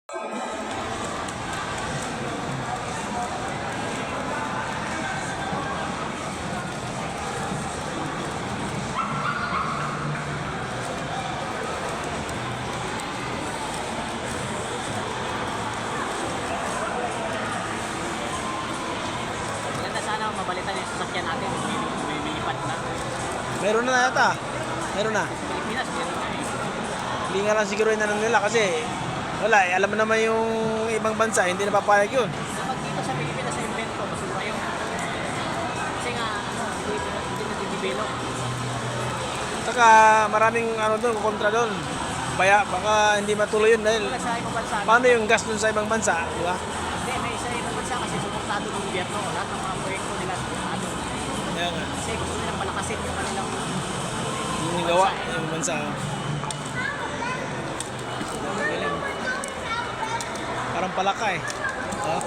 Maganda sana mabalitan yung sasakyan natin. May lilipad na. Meron na yata. Meron na. Sa Pilipinas, meron na eh. Hindi nga lang siguro inano nila kasi wala eh. Alam mo naman yung ibang bansa, hindi na papayag yun. Kapag dito sa Pilipinas sa invento, masura yun. Kasi nga, hindi na-develop. Saka maraming ano doon, kontra doon. Baka hindi matuloy yun dahil Wala sa ibang bansa. paano yung gas doon sa ibang bansa, di ba? Hindi, may isa ibang bansa kasi suportado ng gobyerno. Lahat ng mga proyekto nila suportado. Kaya nga, Kasi gusto nilang palakasin yung kanilang yung gawa, yung bansa. Parang palaka eh. Oh.